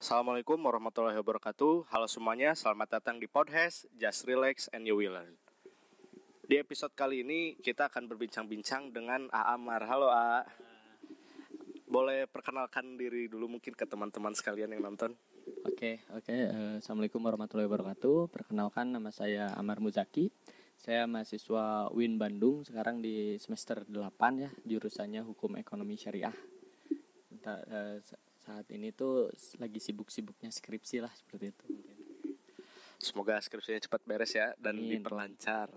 Assalamualaikum warahmatullahi wabarakatuh. Halo semuanya, selamat datang di podcast Just Relax and You Will Learn. Di episode kali ini kita akan berbincang-bincang dengan A. Amar. Halo A. Boleh perkenalkan diri dulu mungkin ke teman-teman sekalian yang nonton. Oke. Assalamualaikum warahmatullahi wabarakatuh. Perkenalkan, nama saya Amar Muzaki. Saya mahasiswa UIN Bandung, sekarang di semester 8 ya, jurusannya Hukum Ekonomi Syariah. Saat ini tuh lagi sibuk-sibuknya skripsi lah, seperti itu. Semoga skripsinya cepat beres ya dan diperlancar.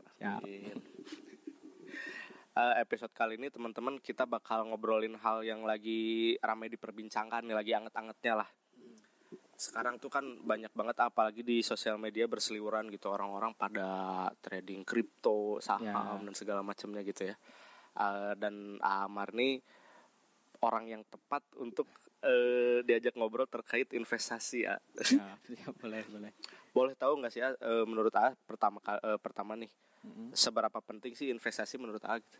Episode kali ini teman-teman kita bakal ngobrolin hal yang lagi ramai diperbincangkan nih, lagi anget-angetnya lah. Sekarang tuh kan banyak banget, apalagi di sosial media berseliweran gitu, orang-orang pada trading kripto, saham dan segala macamnya gitu ya. Dan Amar nih orang yang tepat untuk diajak ngobrol terkait investasi ya. Boleh tahu nggak sih ya, menurut A pertama nih, seberapa penting sih investasi menurut A gitu?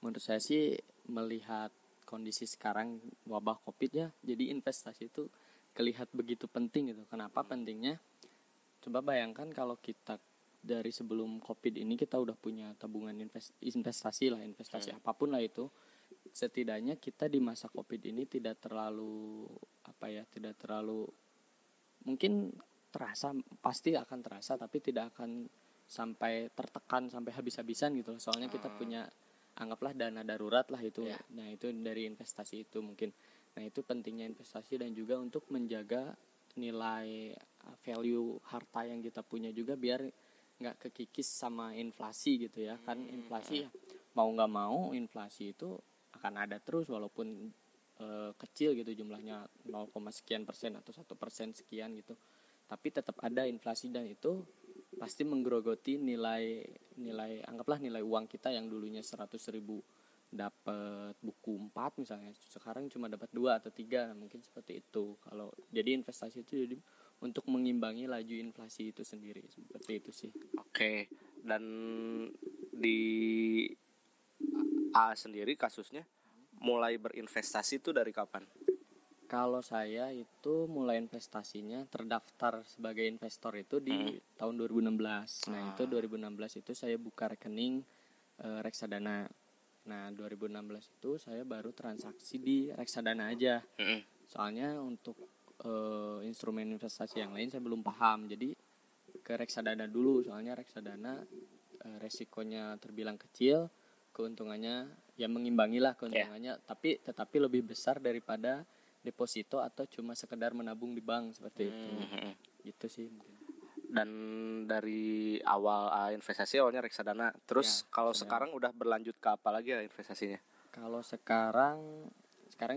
Menurut saya sih, melihat kondisi sekarang wabah COVID ya, jadi investasi itu kelihatan begitu penting gitu. Kenapa pentingnya? Coba bayangkan kalau kita dari sebelum COVID ini kita udah punya tabungan investasi apapun lah itu. Setidaknya kita di masa COVID ini tidak terlalu mungkin terasa, pasti akan terasa, tapi tidak akan sampai tertekan sampai habis-habisan gitu. Soalnya kita punya, anggaplah dana darurat lah itu. Nah, itu dari investasi itu mungkin. Nah, itu pentingnya investasi, dan juga untuk menjaga nilai value harta yang kita punya juga biar nggak kekikis sama inflasi gitu ya. Kan inflasi ya, mau nggak mau inflasi itu akan ada terus, walaupun kecil gitu jumlahnya, 0, sekian persen atau 1% sekian gitu, tapi tetap ada inflasi, dan itu pasti menggerogoti nilai anggaplah nilai uang kita yang dulunya 100.000 dapat buku 4 misalnya, sekarang cuma dapat 2 atau 3, mungkin seperti itu. Kalau jadi investasi itu jadi untuk mengimbangi laju inflasi itu sendiri, seperti itu sih. Oke. Dan di A sendiri kasusnya mulai berinvestasi itu dari kapan? Kalau saya itu mulai investasinya, terdaftar sebagai investor itu di tahun 2016. Nah, itu 2016 itu saya buka rekening reksadana. Nah, 2016 itu saya baru transaksi di reksadana aja. Soalnya untuk instrumen investasi yang lain saya belum paham. Jadi ke reksadana dulu, soalnya reksadana resikonya terbilang kecil, keuntungannya ya mengimbangi lah keuntungannya, tetapi lebih besar daripada deposito atau cuma sekedar menabung di bank seperti itu. Gitu sih. Dan dari awal investasi awalnya reksadana. Terus kalau sekarang udah berlanjut ke apa lagi ya investasinya? Kalau sekarang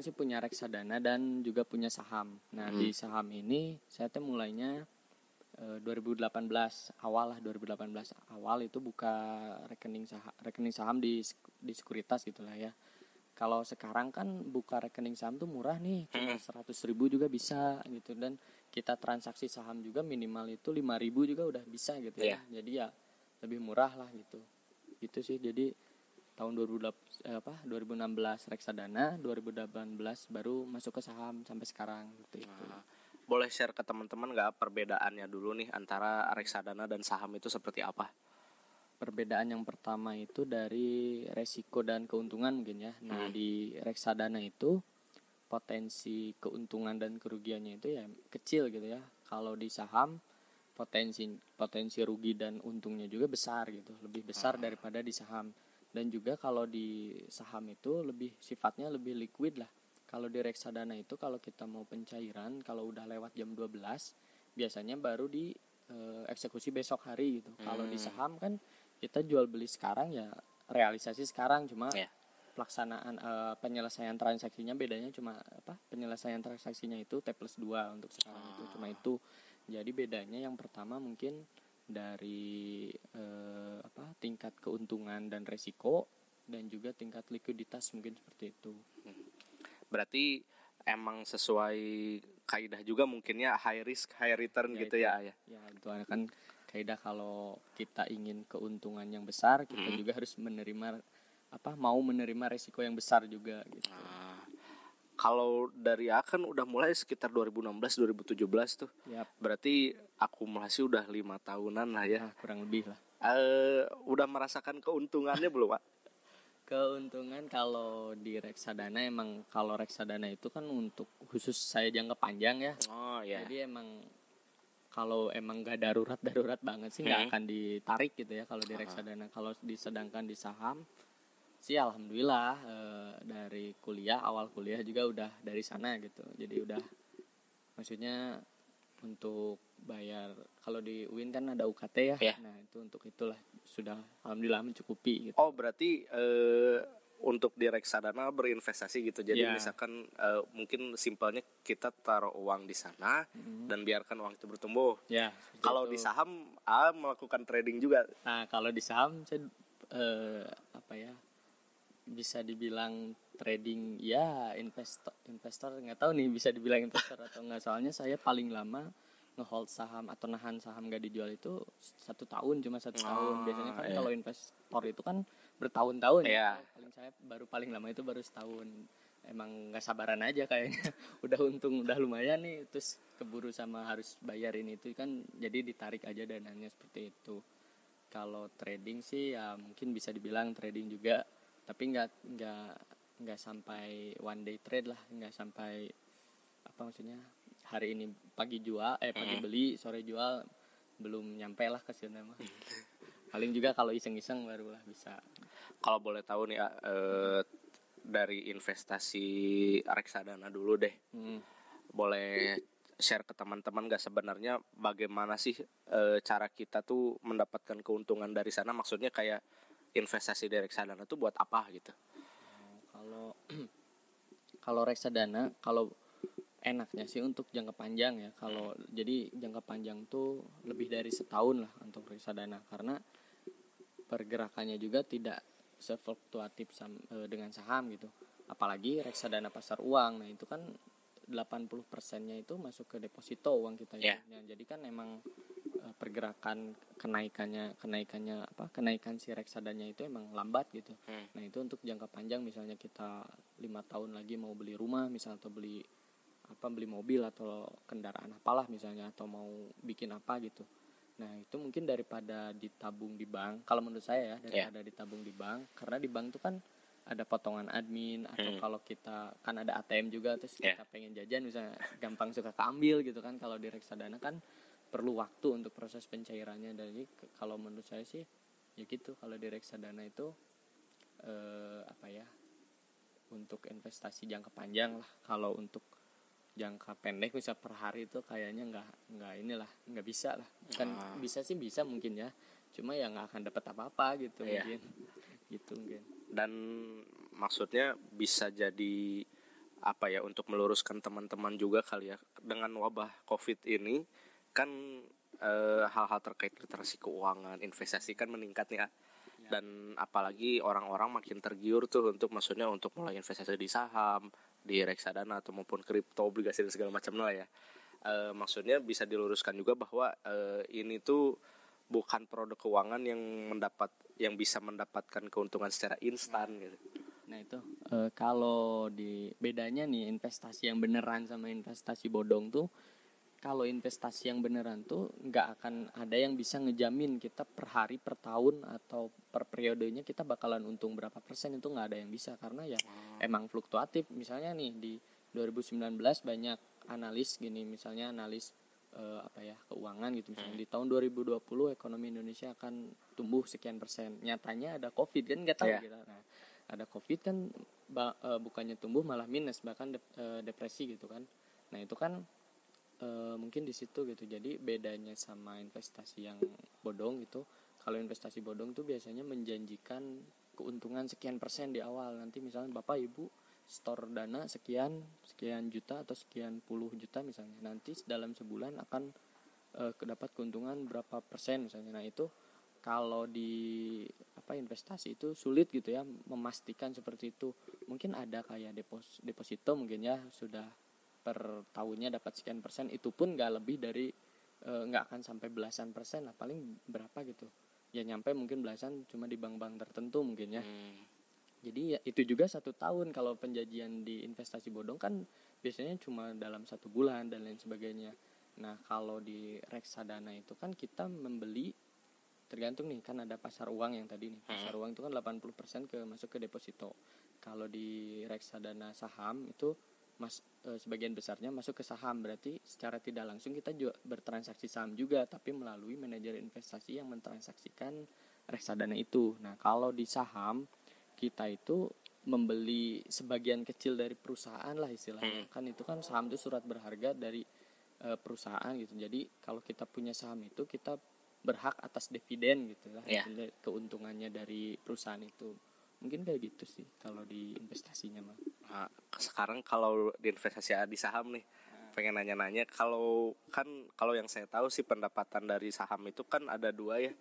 sih punya reksadana dan juga punya saham. Nah, di saham ini saya tuh mulainya 2018 awal itu buka rekening saham di sekuritas gitulah ya. Kalau sekarang kan buka rekening saham tuh murah nih, cuma 100.000 juga bisa gitu, dan kita transaksi saham juga minimal itu 5.000 juga udah bisa gitu ya. Jadi ya lebih murah lah gitu. Gitu sih. Jadi tahun 2016 reksadana, 2018 baru masuk ke saham sampai sekarang gitu. Boleh share ke teman-teman nggak perbedaannya dulu nih antara reksadana dan saham itu seperti apa? Perbedaan yang pertama itu dari resiko dan keuntungan mungkin ya. Nah, di reksadana itu potensi keuntungan dan kerugiannya itu ya kecil gitu ya. Kalau di saham potensi rugi dan untungnya juga besar gitu, lebih besar daripada di saham. Dan juga kalau di saham itu sifatnya lebih liquid lah. Kalau di reksadana itu kalau kita mau pencairan, kalau udah lewat jam 12 biasanya baru di eksekusi besok hari gitu. Kalau di saham kan kita jual beli sekarang ya realisasi sekarang, cuma pelaksanaan penyelesaian transaksinya bedanya cuma penyelesaian transaksinya itu T+2 untuk sekarang itu cuma itu. Jadi bedanya yang pertama mungkin dari tingkat keuntungan dan resiko, dan juga tingkat likuiditas mungkin seperti itu. Berarti emang sesuai kaidah juga mungkinnya high risk high return ya, gitu ya. Ya itu kan kaidah, kalau kita ingin keuntungan yang besar kita juga harus menerima resiko yang besar juga gitu. Kalau dari kan udah mulai sekitar 2016 2017 tuh. Yap. Berarti akumulasi udah 5 tahunan lah ya. Nah, kurang lebih lah. Udah merasakan keuntungannya belum, Pak? Keuntungan kalau di reksadana, emang kalau reksadana itu kan untuk khusus saya jangka panjang ya. Oh iya. Jadi emang kalau emang gak darurat banget sih nggak akan ditarik gitu ya kalau di reksadana. Kalau disedangkan di saham sih alhamdulillah, dari awal kuliah juga udah dari sana gitu. Jadi udah, maksudnya untuk bayar, kalau di UIN kan ada UKT ya. Yeah. Nah itu untuk itulah sudah alhamdulillah mencukupi gitu. Oh berarti untuk di reksadana berinvestasi gitu. Jadi misalkan mungkin simpelnya kita taruh uang di sana dan biarkan uang itu bertumbuh. Ya. Kalau di saham melakukan trading juga. Nah kalau di saham saya bisa dibilang trading ya, investor nggak tahu nih bisa dibilang investor atau nggak, soalnya saya paling lama ngehold saham atau nahan saham gak dijual itu 1 tahun, cuma 1 tahun. Biasanya kan kalau investor itu kan bertahun-tahun ya. Paling lama itu baru setahun. Emang nggak sabaran aja kayaknya. Udah untung udah lumayan nih, terus keburu sama harus bayarin itu kan, jadi ditarik aja dananya seperti itu. Kalau trading sih ya mungkin bisa dibilang trading juga, tapi nggak sampai one day trade lah, nggak sampai maksudnya hari ini pagi beli sore jual, belum nyampe lah ke sana mah. Paling juga kalau iseng-iseng barulah bisa. Kalau boleh tahu nih dari investasi reksadana dulu deh, boleh share ke teman-teman gak sebenarnya bagaimana sih cara kita tuh mendapatkan keuntungan dari sana? Maksudnya kayak investasi di reksadana tuh buat apa gitu? Kalau reksadana, kalau enaknya sih untuk jangka panjang ya. Kalau jadi jangka panjang tuh lebih dari setahun lah untuk reksadana, karena pergerakannya juga tidak sefluktuatif dengan saham gitu. Apalagi reksadana pasar uang, nah itu kan 80%-nya itu masuk ke deposito uang kita ya. Jadi kan emang pergerakan kenaikan si reksadanya itu emang lambat gitu. Nah itu untuk jangka panjang, misalnya kita 5 tahun lagi mau beli rumah misalnya, atau beli mobil atau kendaraan apalah misalnya, atau mau bikin apa gitu. Nah itu mungkin daripada ditabung di bank, kalau menurut saya ya, daripada ditabung di bank, karena di bank tuh kan ada potongan admin, atau kalau kita kan ada ATM juga, terus kita pengen jajan misalnya gampang suka keambil gitu kan. Kalau di reksadana kan perlu waktu untuk proses pencairannya. Jadi kalau menurut saya sih ya gitu, kalau di reksadana itu untuk investasi jangka panjang lah. Kalau untuk jangka pendek bisa per hari itu kayaknya nggak bisa lah. Kan bisa mungkin ya, cuma ya nggak akan dapat apa-apa gitu mungkin. Gitu mungkin. Dan maksudnya bisa jadi untuk meluruskan teman-teman juga kali ya, dengan wabah COVID ini kan hal-hal terkait literasi keuangan, investasi kan meningkat nih ya. Dan apalagi orang-orang makin tergiur tuh untuk mulai investasi di saham, di reksadana atau maupun kripto, obligasi dan segala macam lah ya. Maksudnya bisa diluruskan juga bahwa ini tuh bukan produk keuangan yang bisa mendapatkan keuntungan secara instan gitu. Nah itu kalau bedanya nih investasi yang beneran sama investasi bodong tuh, kalau investasi yang beneran tuh nggak akan ada yang bisa ngejamin kita per hari, per tahun, atau per periodenya kita bakalan untung berapa persen, itu nggak ada yang bisa, karena ya emang fluktuatif. Misalnya nih di 2019 banyak analis gini, misalnya analis keuangan gitu, misalnya di tahun 2020 ekonomi Indonesia akan tumbuh sekian persen, nyatanya ada COVID kan, nggak tahu kita. Nah ada COVID kan bukannya tumbuh malah minus, bahkan depresi gitu kan. Nah itu kan mungkin di situ gitu. Jadi bedanya sama investasi yang bodong gitu, kalau investasi bodong tuh biasanya menjanjikan keuntungan sekian persen di awal. Nanti misalnya Bapak Ibu store dana sekian juta atau sekian puluh juta misalnya, nanti dalam sebulan akan dapat keuntungan berapa persen misalnya. Nah itu kalau di investasi itu sulit gitu ya memastikan seperti itu. Mungkin ada kayak deposito mungkin ya, sudah per tahunnya dapat sekian persen, itu pun nggak lebih dari nggak akan sampai belasan persen lah, paling berapa gitu ya, nyampe mungkin belasan cuma di bank-bank tertentu mungkin ya. Jadi ya itu juga 1 tahun. Kalau penjanjian di investasi bodong kan biasanya cuma dalam 1 bulan dan lain sebagainya. Nah kalau di reksadana itu kan kita membeli, tergantung nih, kan ada pasar uang yang tadi nih. Pasar uang itu kan 80% masuk ke deposito. Kalau di reksadana saham itu sebagian besarnya masuk ke saham. Berarti secara tidak langsung kita juga bertransaksi saham juga, tapi melalui manajer investasi yang mentransaksikan reksadana itu. Nah kalau di saham kita itu membeli sebagian kecil dari perusahaan lah istilahnya. Kan itu kan saham itu surat berharga dari perusahaan gitu. Jadi kalau kita punya saham itu kita berhak atas dividen gitu lah, keuntungannya dari perusahaan itu. Mungkin kayak gitu sih kalau di investasinya mah. Nah, sekarang kalau di investasi di saham nih, pengen nanya-nanya, kalau yang saya tahu sih pendapatan dari saham itu kan ada 2 ya,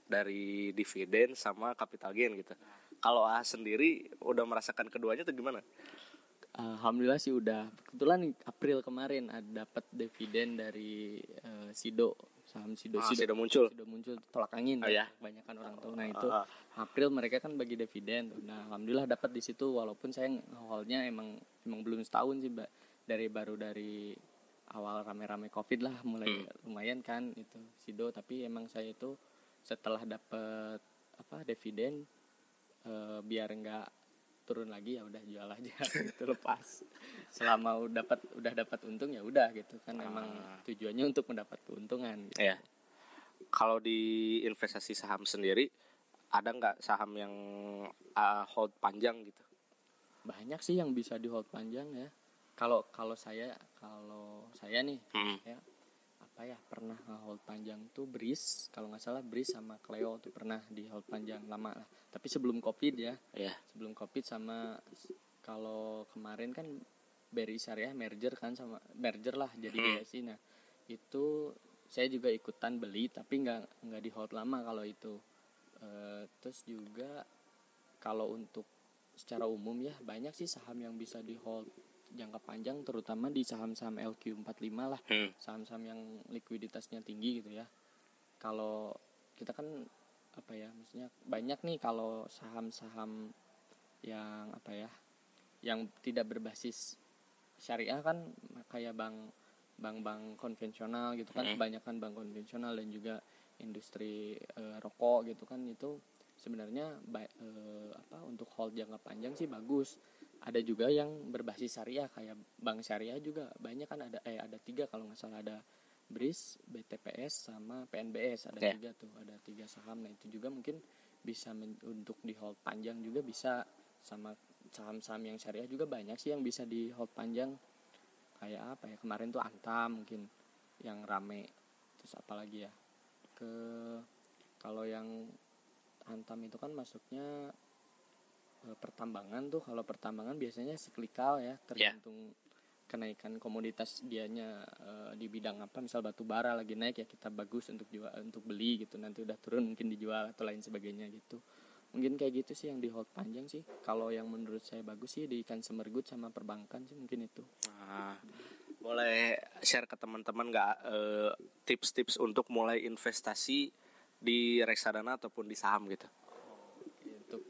dari dividen sama capital gain gitu. Kalau sendiri udah merasakan keduanya tuh gimana? Alhamdulillah sih udah. Kebetulan April kemarin ada dapat dividen dari Sido, saham Sido muncul tolak angin. Ya. Kebanyakan orang tahu. Nah itu April mereka kan bagi dividen tuh. Nah alhamdulillah dapat di situ, walaupun saya holdnya emang belum setahun sih, Mbak. Dari awal rame-rame Covid lah mulai lumayan kan itu Sido, tapi emang saya itu setelah dapat dividen, biar enggak turun lagi ya udah jual aja gitu, lepas. Selama udah dapat untung ya udah gitu kan, emang tujuannya untuk mendapat keuntungan gitu. Ya. Kalau di investasi saham sendiri ada nggak saham yang hold panjang gitu? Banyak sih yang bisa di hold panjang ya. Kalau saya nih ya pernah hold panjang tuh BRIS, kalau nggak salah BRIS sama Cleo tuh pernah di hold panjang lama lah. Tapi sebelum Covid ya. Sebelum Covid, sama kalau kemarin kan BRI Syariah merger lah jadi BSI. Nah itu saya juga ikutan beli, tapi nggak di hold lama kalau itu. Terus juga kalau untuk secara umum ya banyak sih saham yang bisa di hold jangka panjang, terutama di saham-saham LQ45 lah, saham-saham yang likuiditasnya tinggi gitu ya. Kalau kita kan maksudnya banyak nih kalau saham-saham yang yang tidak berbasis syariah kan, kayak bank konvensional gitu kan, kebanyakan bank konvensional dan juga industri rokok gitu kan, itu sebenarnya untuk hold jangka panjang sih bagus. Ada juga yang berbasis syariah kayak bank syariah juga banyak kan, ada 3 kalau nggak salah, ada BRIS, BTPS sama PNBS, ada 3 tuh, ada 3 saham. Nah itu juga mungkin bisa untuk di hold panjang juga bisa. Sama saham-saham yang syariah juga banyak sih yang bisa di hold panjang, kayak kemarin tuh Antam mungkin yang rame. Terus apalagi ya, kalau yang Antam itu kan masuknya pertambangan tuh. Kalau pertambangan biasanya siklikal ya, tergantung kenaikan komoditas dianya di bidang apa. Misal batu bara lagi naik ya, kita bagus untuk beli gitu, nanti udah turun mungkin dijual atau lain sebagainya gitu. Mungkin kayak gitu sih yang di hold panjang sih. Kalau yang menurut saya bagus sih di consumer good sama perbankan sih, mungkin itu. Boleh share ke teman-teman nggak tips-tips untuk mulai investasi di reksadana ataupun di saham gitu? Untuk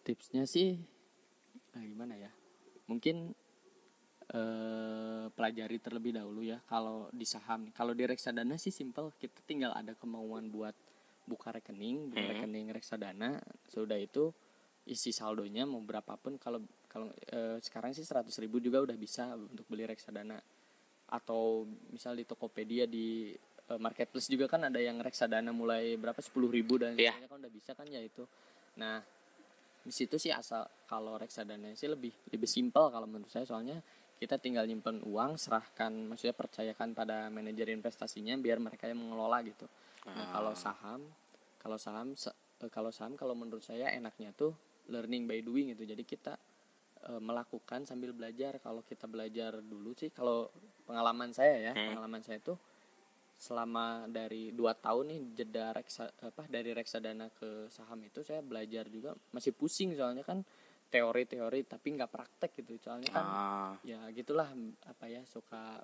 tipsnya sih gimana ya, mungkin pelajari terlebih dahulu ya. Kalau di saham, kalau di reksadana sih simple, kita tinggal ada kemauan buat buka rekening reksadana. Sudah itu isi saldonya mau berapapun. Kalau sekarang sih 100.000 juga udah bisa untuk beli reksadana. Atau misal di Tokopedia, di marketplace juga kan ada yang reksadana mulai berapa 10.000 dan sebagainya kan udah bisa kan ya itu. Nah di situ sih asal kalau reksadana sih lebih simpel kalau menurut saya, soalnya kita tinggal nyimpen uang, maksudnya percayakan pada manajer investasinya biar mereka yang mengelola gitu. Nah kalau saham kalau menurut saya enaknya tuh learning by doing gitu. Jadi kita melakukan sambil belajar. Kalau kita belajar dulu sih, kalau pengalaman saya tuh selama dari 2 tahun nih jeda dari reksadana ke saham itu, saya belajar juga masih pusing soalnya kan teori tapi nggak praktek gitu. Soalnya kan ya gitulah suka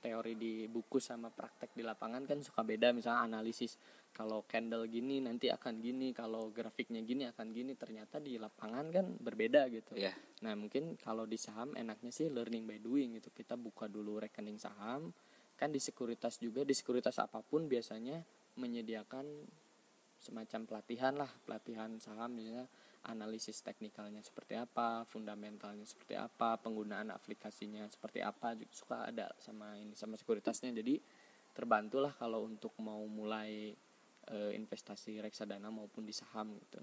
teori di buku sama praktek di lapangan kan suka beda. Misalnya analisis kalau candle gini nanti akan gini, kalau grafiknya gini akan gini, ternyata di lapangan kan berbeda gitu. Yeah. Nah mungkin kalau di saham enaknya sih learning by doing gitu. Kita buka dulu rekening saham, kan di sekuritas juga, di sekuritas apapun biasanya menyediakan semacam pelatihan saham, misalnya analisis teknikalnya seperti apa, fundamentalnya seperti apa, penggunaan aplikasinya seperti apa, juga suka ada sama sekuritasnya. Jadi terbantulah kalau untuk mau mulai investasi reksadana maupun di saham gitu.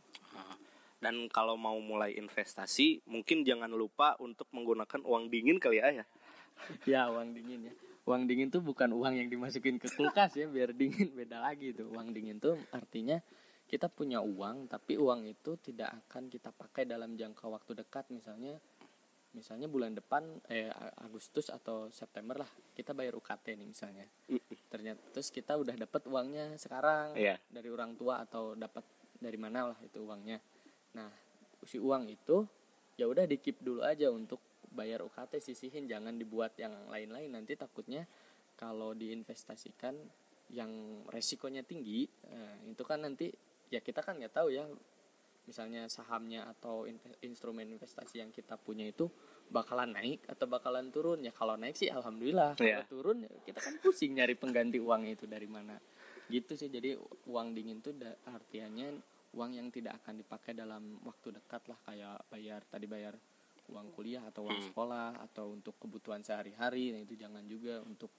Dan kalau mau mulai investasi, mungkin jangan lupa untuk menggunakan uang dingin kali ya. Ya, uang dingin ya. Uang dingin tuh bukan uang yang dimasukin ke kulkas ya biar dingin, beda lagi tuh. Uang dingin tuh artinya kita punya uang, tapi uang itu tidak akan kita pakai dalam jangka waktu dekat. Misalnya bulan depan Agustus atau September lah kita bayar UKT nih misalnya. Ternyata terus kita udah dapat uangnya sekarang dari orang tua atau dapat dari mana lah itu uangnya. Nah, si uang itu ya udah di-keep dulu aja untuk bayar UKT, sisihin, jangan dibuat yang lain-lain. Nanti takutnya kalau diinvestasikan yang resikonya tinggi, itu kan nanti ya kita kan nggak tahu ya, misalnya sahamnya atau instrumen investasi yang kita punya itu bakalan naik atau bakalan turun. Ya kalau naik sih alhamdulillah, kalau turun kita kan pusing nyari pengganti uang itu dari mana gitu sih. Jadi uang dingin itu artinya uang yang tidak akan dipakai dalam waktu dekat lah, kayak bayar uang kuliah atau uang sekolah atau untuk kebutuhan sehari-hari. Nah itu jangan juga untuk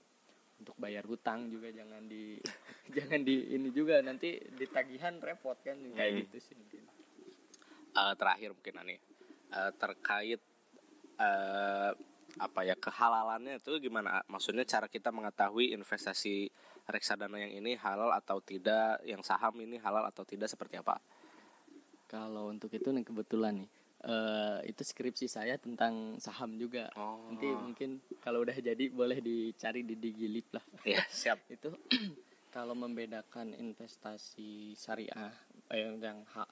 bayar hutang juga jangan di ini juga, nanti ditagihan repot kan kayak gitu sih mungkin. Terakhir mungkin Ani, terkait kehalalannya itu gimana? Maksudnya cara kita mengetahui investasi reksadana yang ini halal atau tidak, yang saham ini halal atau tidak, seperti apa? Kalau untuk itu nih kebetulan nih itu skripsi saya tentang saham juga. Nanti mungkin kalau udah jadi boleh dicari di Digilip lah. Iya, siap. Itu kalau membedakan investasi syariah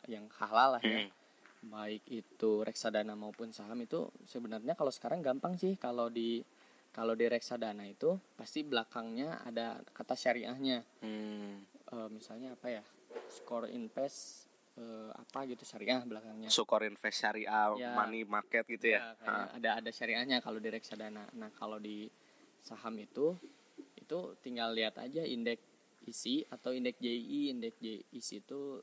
yang halal lah ya, baik itu reksadana maupun saham, itu sebenarnya kalau sekarang gampang sih. Kalau di reksadana itu pasti belakangnya ada kata syariahnya. Misalnya apa ya, Skor Invest apa gitu syariah belakangnya. Skor Invest syariah ya, money market gitu ya. Ada syariahnya kalau di reksadana. Nah, kalau di saham itu tinggal lihat aja indeks ISI atau indeks JI. Indeks ISI itu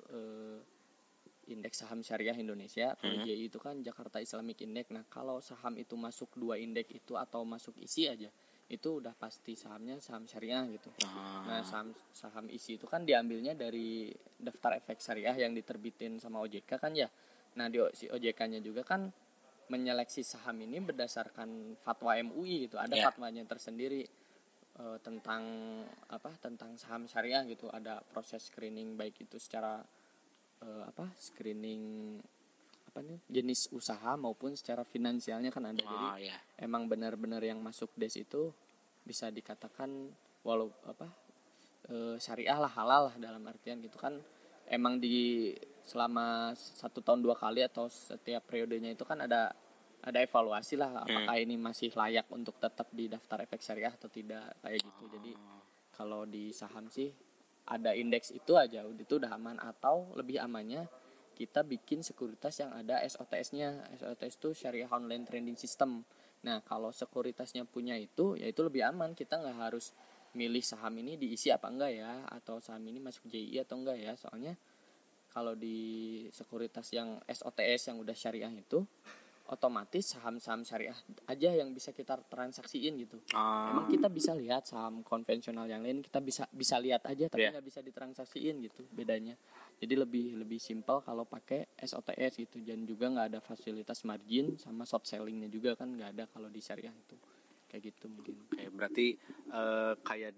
indeks saham syariah Indonesia. Kalau JI itu kan Jakarta Islamic Index. Nah, kalau saham itu masuk 2 indeks itu atau masuk ISI aja, itu udah pasti sahamnya saham syariah gitu. Nah, saham ISI itu kan diambilnya dari daftar efek syariah yang diterbitin sama OJK kan ya. Nah, si OJK-nya juga kan menyeleksi saham ini berdasarkan fatwa MUI gitu. Ada fatwanya tersendiri tentang saham syariah gitu. Ada proses screening baik itu secara screening jenis usaha maupun secara finansialnya kan ada. Jadi emang benar-benar yang masuk DES itu bisa dikatakan syariah lah, halal lah, dalam artian gitu kan. Emang di selama 1 tahun 2 kali atau setiap periodenya itu kan ada evaluasi lah, apakah ini masih layak untuk tetap di daftar efek syariah atau tidak, kayak gitu. Jadi kalau di saham sih ada indeks itu aja, itu udah aman. Atau lebih amannya kita bikin sekuritas yang ada SOTS-nya. SOTS itu Syariah Online Trading System. Nah, kalau sekuritasnya punya itu, ya itu lebih aman. Kita nggak harus milih saham ini diisi apa enggak ya, atau saham ini masuk JI atau enggak ya. Soalnya kalau di sekuritas yang SOTS yang udah syariah itu, otomatis saham-saham syariah aja yang bisa kita transaksiin gitu. Emang kita bisa lihat saham konvensional yang lain, kita bisa lihat aja tapi nggak bisa ditransaksiin gitu bedanya. Jadi lebih simpel kalau pakai SOTS gitu, dan juga nggak ada fasilitas margin sama short sellingnya juga kan nggak ada kalau di syariah itu. Kayak gitu mungkin. Berarti kayak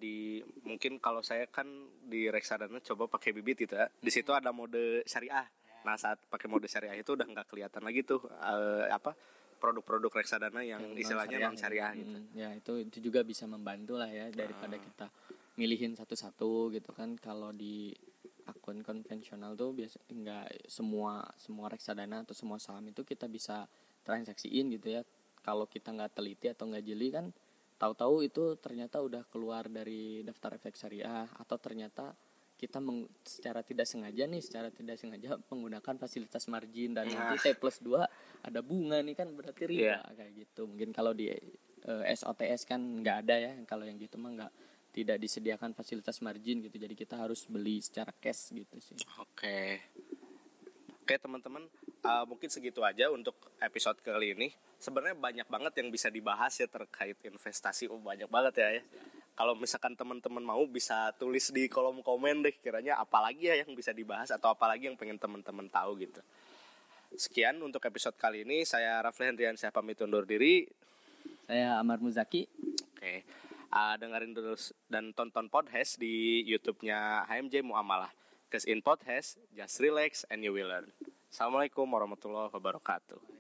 mungkin kalau saya kan di reksadana coba pakai bibit gitu ya. Di situ ada mode syariah. Nah, saat pakai mode syariah itu udah nggak kelihatan lagi tuh produk-produk reksadana yang istilahnya non syariah gitu. Ya itu juga bisa membantu lah ya, daripada kita milihin satu-satu gitu kan. Kalau di akun konvensional tuh biasa nggak semua reksadana atau semua saham itu kita bisa transaksiin gitu ya. Kalau kita nggak teliti atau nggak jeli kan tahu-tahu itu ternyata udah keluar dari daftar efek syariah, atau ternyata kita secara tidak sengaja menggunakan fasilitas margin dan nanti T+2 ada bunga nih, kan berarti riba kayak gitu. Mungkin kalau di SOTS kan nggak ada ya, kalau yang gitu mah tidak disediakan fasilitas margin gitu, jadi kita harus beli secara cash gitu sih. Oke teman-teman, mungkin segitu aja untuk episode kali ini. Sebenarnya banyak banget yang bisa dibahas ya terkait investasi, banyak banget ya. Kalau misalkan teman-teman mau bisa tulis di kolom komen deh, kiranya apalagi ya yang bisa dibahas atau apalagi yang pengen teman-teman tahu gitu. Sekian untuk episode kali ini, saya Rafli Hendrian, saya pamit undur diri. Saya Amar Muzaki. Oke. Dengerin terus dan tonton podcast di YouTube-nya HMJ Muamalah. Cause in podcast, just relax and you will learn. Assalamualaikum warahmatullahi wabarakatuh.